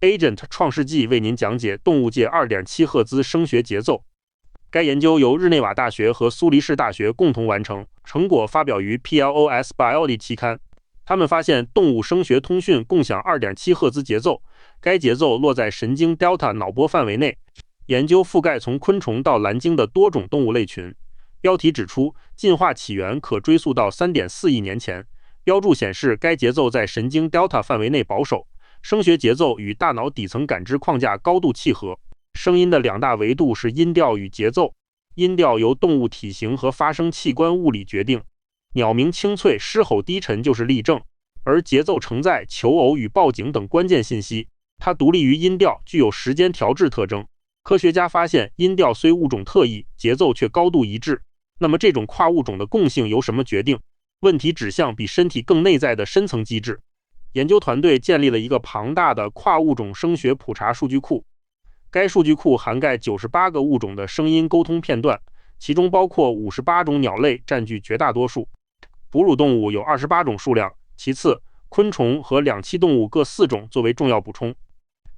Agent 创世纪为您讲解动物界 2.7 赫兹声学节奏。该研究由日内瓦大学和苏黎世大学共同完成，成果发表于 PLOS Biology 期刊。他们发现动物声学通讯共享 2.7 赫兹节奏，该节奏落在神经 Delta 脑波范围内。研究覆盖从昆虫到蓝鲸的多种动物类群。标题指出，进化起源可追溯到 3.4 亿年前。标注显示该节奏在神经 Delta 范围内保守。声学节奏与大脑底层感知框架高度契合。声音的两大维度是音调与节奏。音调由动物体型和发声器官物理决定。鸟鸣清脆，狮吼低沉就是例证。而节奏承载求偶与报警等关键信息，它独立于音调，具有时间调制特征。科学家发现，音调虽物种特异，节奏却高度一致。那么这种跨物种的共性由什么决定？问题指向比身体更内在的深层机制。研究团队建立了一个庞大的跨物种声学普查数据库，该数据库涵盖98个物种的声音沟通片段，其中包括58种鸟类占据绝大多数，哺乳动物有28种数量，其次昆虫和两栖动物各4种作为重要补充，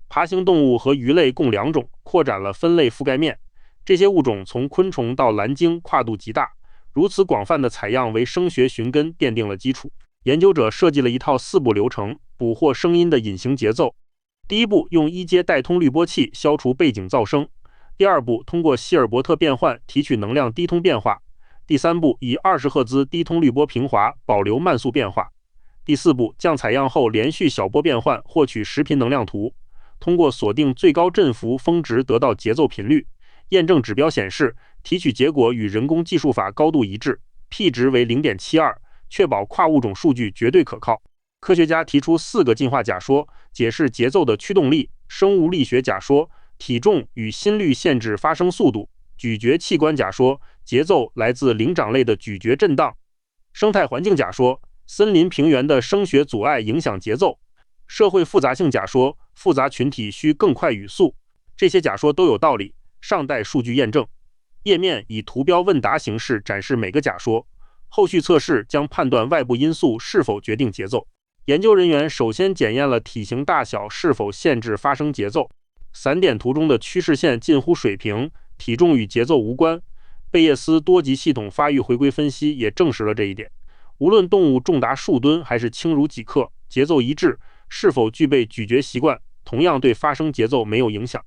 爬行动物和鱼类共2种，扩展了分类覆盖面。这些物种从昆虫到蓝鲸跨度极大，如此广泛的采样为声学寻根奠定了基础。研究者设计了一套4步流程，捕获声音的隐形节奏。第一步，用1阶带通滤波器消除背景噪声。第二步，通过希尔伯特变换提取能量低通变化。第三步，以20赫兹低通滤波平滑，保留慢速变化。第四步，将采样后连续小波变换，获取时频能量图。通过锁定最高振幅峰值得到节奏频率。验证指标显示，提取结果与人工计数法高度一致 ，P 值为 0.72， 确保跨物种数据绝对可靠。科学家提出4个进化假说，解释节奏的驱动力：生物力学假说，体重与心率限制发声速度；咀嚼器官假说，节奏来自灵长类的咀嚼震荡；生态环境假说，森林平原的声学阻碍影响节奏；社会复杂性假说，复杂群体需更快语速。这些假说都有道理，尚待数据验证。页面以图标问答形式展示每个假说，后续测试将判断外部因素是否决定节奏。研究人员首先检验了体型大小是否限制发声节奏。散点图中的趋势线近乎水平，体重与节奏无关。贝叶斯多级系统发育回归分析也证实了这一点。无论动物重达数吨还是轻如几克，节奏一致，是否具备咀嚼习惯，同样对发声节奏没有影响。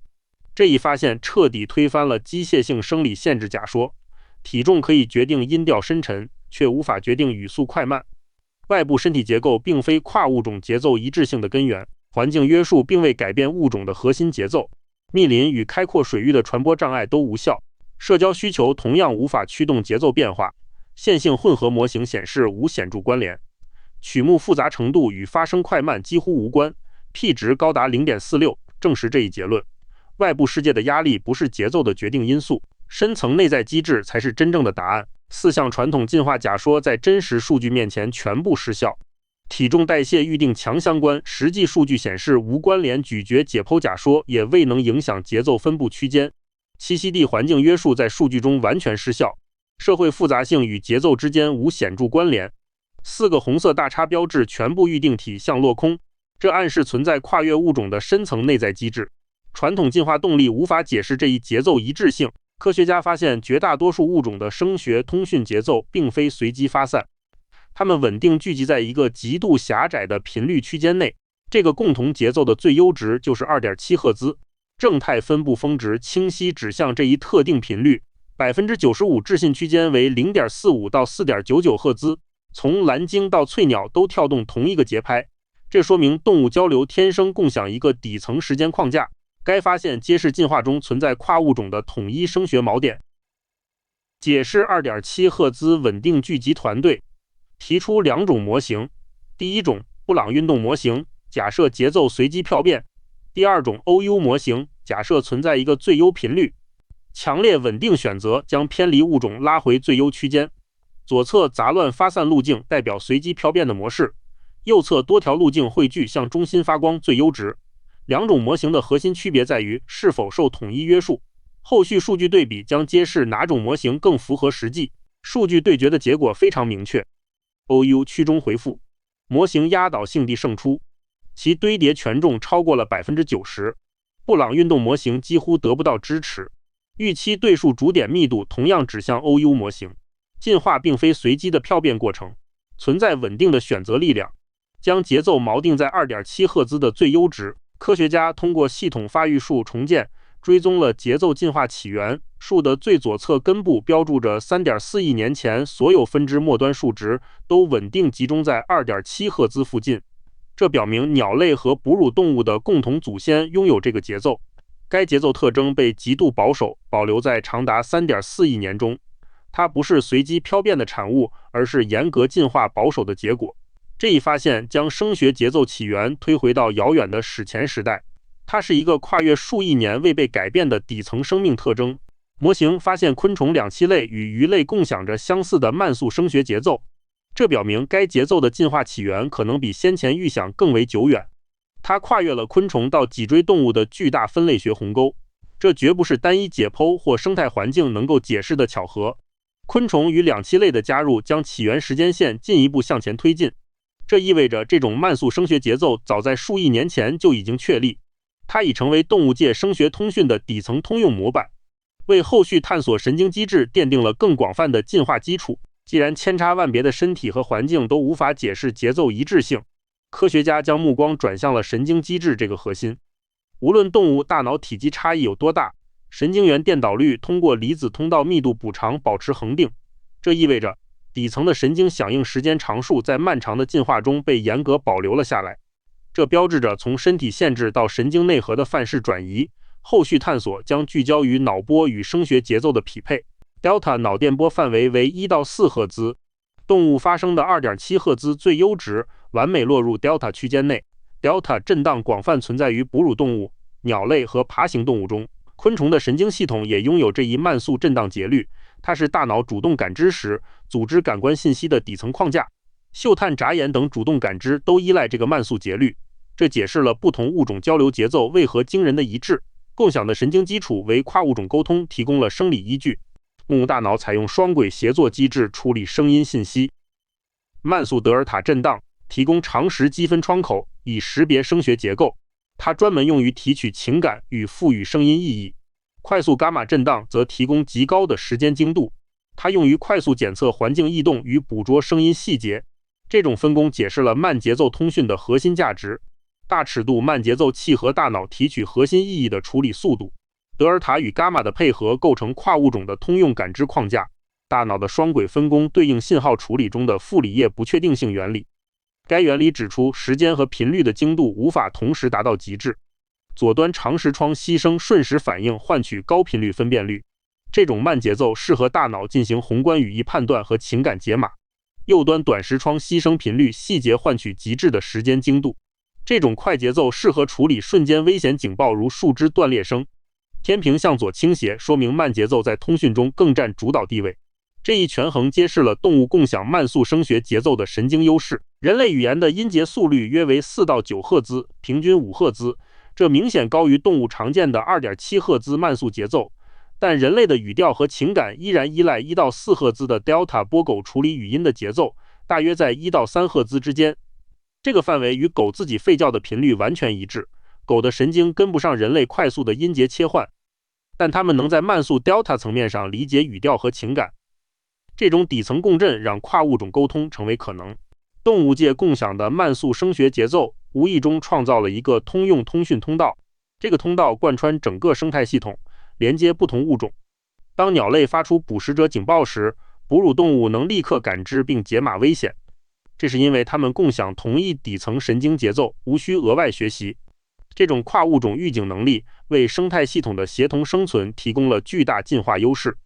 这一发现彻底推翻了机械性生理限制假说。体重可以决定音调深沉，却无法决定语速快慢。外部身体结构并非跨物种节奏一致性的根源，环境约束并未改变物种的核心节奏。密林与开阔水域的传播障碍都无效，社交需求同样无法驱动节奏变化。线性混合模型显示无显著关联。曲目复杂程度与发声快慢几乎无关 ，P 值高达 0.46， 证实这一结论。外部世界的压力不是节奏的决定因素，深层内在机制才是真正的答案。4项传统进化假说在真实数据面前全部失效。体重代谢预定强相关，实际数据显示无关联。咀嚼解剖假说也未能影响节奏分布区间。栖息地环境约束在数据中完全失效。社会复杂性与节奏之间无显著关联。4个红色大叉标志全部预定体向落空，这暗示存在跨越物种的深层内在机制。传统进化动力无法解释这一节奏一致性。科学家发现，绝大多数物种的声学通讯节奏并非随机发散，它们稳定聚集在一个极度狭窄的频率区间内。这个共同节奏的最优值就是 2.7 赫兹，正态分布峰值清晰指向这一特定频率。95%置信区间为 0.45 到 4.99 赫兹，从蓝鲸到翠鸟都跳动同一个节拍，这说明动物交流天生共享一个底层时间框架。该发现揭示进化中存在跨物种的统一声学锚点。解释 2.7 赫兹稳定聚集团队提出2种模型。第一种布朗运动模型，假设节奏随机票变。第二种 OU 模型，假设存在一个最优频率。强烈稳定选择将偏离物种拉回最优区间。左侧杂乱发散路径代表随机飘变的模式，右侧多条路径汇聚向中心发光最优值。2种模型的核心区别在于是否受统一约束。后续数据对比将揭示哪种模型更符合实际。数据对决的结果非常明确。OU 区中回复模型压倒性地胜出。其堆叠权重超过了 90%。布朗运动模型几乎得不到支持，预期对数主点密度同样指向 OU 模型。进化并非随机的票变过程，存在稳定的选择力量。将节奏锚定在 2.7 赫兹的最优值，科学家通过系统发育树重建追踪了节奏进化起源。树的最左侧根部标注着 3.4 亿年前所有分支末端数值都稳定集中在 2.7 赫兹附近，这表明鸟类和哺乳动物的共同祖先拥有这个节奏。该节奏特征被极度保守，保留在长达 3.4 亿年中。它不是随机飘变的产物，而是严格进化保守的结果。这一发现将声学节奏起源推回到遥远的史前时代，它是一个跨越数亿年未被改变的底层生命特征。模型发现昆虫两栖类与鱼类共享着相似的慢速声学节奏，这表明该节奏的进化起源可能比先前预想更为久远。它跨越了昆虫到脊椎动物的巨大分类学鸿沟，这绝不是单一解剖或生态环境能够解释的巧合。昆虫与两栖类的加入将起源时间线进一步向前推进，这意味着这种慢速声学节奏早在数亿年前就已经确立，它已成为动物界声学通讯的底层通用模板，为后续探索神经机制奠定了更广泛的进化基础。既然千差万别的身体和环境都无法解释节奏一致性，科学家将目光转向了神经机制这个核心。无论动物大脑体积差异有多大，神经元电导率通过离子通道密度补偿保持恒定，这意味着底层的神经响应时间常数在漫长的进化中被严格保留了下来。这标志着从身体限制到神经内核的范式转移，后续探索将聚焦于脑波与声学节奏的匹配。Delta 脑电波范围为1到4赫兹，动物发生的 2.7 赫兹最优值完美落入 Delta 区间内。Delta 震荡广泛存在于哺乳动物、鸟类和爬行动物中。昆虫的神经系统也拥有这一慢速震荡节律，它是大脑主动感知时组织感官信息的底层框架。嗅探、眨眼等主动感知都依赖这个慢速节律，这解释了不同物种交流节奏为何惊人的一致。共享的神经基础为跨物种沟通提供了生理依据。动物大脑采用双轨协作机制处理声音信息。慢速德尔塔震荡提供长时积分窗口，以识别声学结构，它专门用于提取情感与赋予声音意义。快速伽马震荡则提供极高的时间精度，它用于快速检测环境异动与捕捉声音细节。这种分工解释了慢节奏通讯的核心价值。大尺度慢节奏契合大脑提取核心意义的处理速度。德尔塔与伽马的配合构成跨物种的通用感知框架。大脑的双轨分工对应信号处理中的傅里叶不确定性原理。该原理指出，时间和频率的精度无法同时达到极致。左端长时窗牺牲瞬时反应换取高频率分辨率，这种慢节奏适合大脑进行宏观语义判断和情感解码。右端短时窗牺牲频率细节换取极致的时间精度，这种快节奏适合处理瞬间危险警报，如树枝断裂声。天平向左倾斜，说明慢节奏在通讯中更占主导地位。这一权衡揭示了动物共享慢速声学节奏的神经优势。人类语言的音节速率约为4到9赫兹，平均5赫兹，这明显高于动物常见的 2.7 赫兹慢速节奏。但人类的语调和情感依然依赖1到4赫兹的 Delta 波狗处理语音的节奏，大约在1到3赫兹之间。这个范围与狗自己吠叫的频率完全一致。狗的神经跟不上人类快速的音节切换，但它们能在慢速 Delta 层面上理解语调和情感。这种底层共振让跨物种沟通成为可能。动物界共享的慢速声学节奏无意中创造了一个通用通讯通道，这个通道贯穿整个生态系统，连接不同物种。当鸟类发出捕食者警报时，哺乳动物能立刻感知并解码危险，这是因为它们共享同一底层神经节奏，无需额外学习。这种跨物种预警能力为生态系统的协同生存提供了巨大进化优势。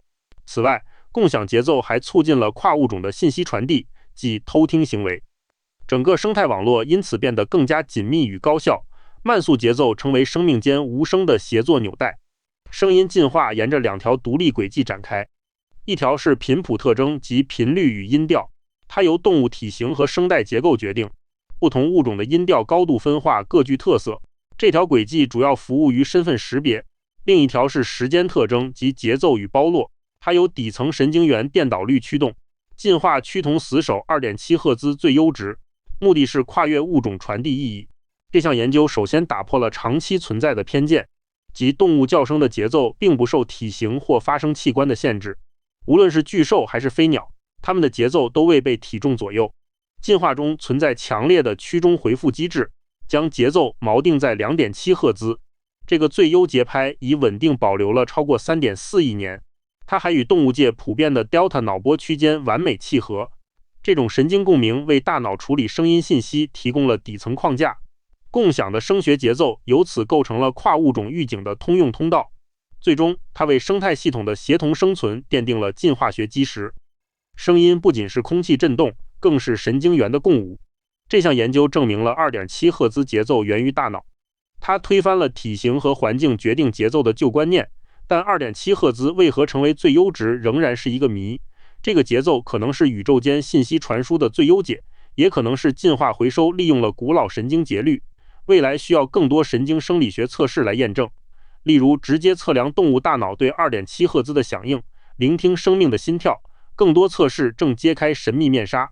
此外，共享节奏还促进了跨物种的信息传递，即偷听行为。整个生态网络因此变得更加紧密与高效，慢速节奏成为生命间无声的协作纽带。声音进化沿着2条独立轨迹展开，一条是频谱特征及频率与音调，它由动物体型和声带结构决定，不同物种的音调高度分化各具特色。这条轨迹主要服务于身份识别。另一条是时间特征及节奏与包络，它由底层神经元电导率驱动。进化趋同死守 2.7 赫兹最优值，目的是跨越物种传递意义。这项研究首先打破了长期存在的偏见，即动物叫声的节奏并不受体型或发声器官的限制。无论是巨兽还是飞鸟，它们的节奏都未被体重左右。进化中存在强烈的区中回复机制，将节奏锚定在 2.7 赫兹。这个最优节拍已稳定保留了超过 3.4 亿年。它还与动物界普遍的 Delta 脑波区间完美契合。这种神经共鸣为大脑处理声音信息提供了底层框架。共享的声学节奏由此构成了跨物种预警的通用通道。最终，它为生态系统的协同生存奠定了进化学基石。声音不仅是空气振动，更是神经元的共舞。这项研究证明了 2.7 赫兹节奏源于大脑，它推翻了体型和环境决定节奏的旧观念。但 2.7 赫兹为何成为最优值仍然是一个谜。这个节奏可能是宇宙间信息传输的最优解，也可能是进化回收利用了古老神经节律。未来需要更多神经生理学测试来验证，例如直接测量动物大脑对 2.7 赫兹的响应，聆听生命的心跳。更多测试正揭开神秘面纱。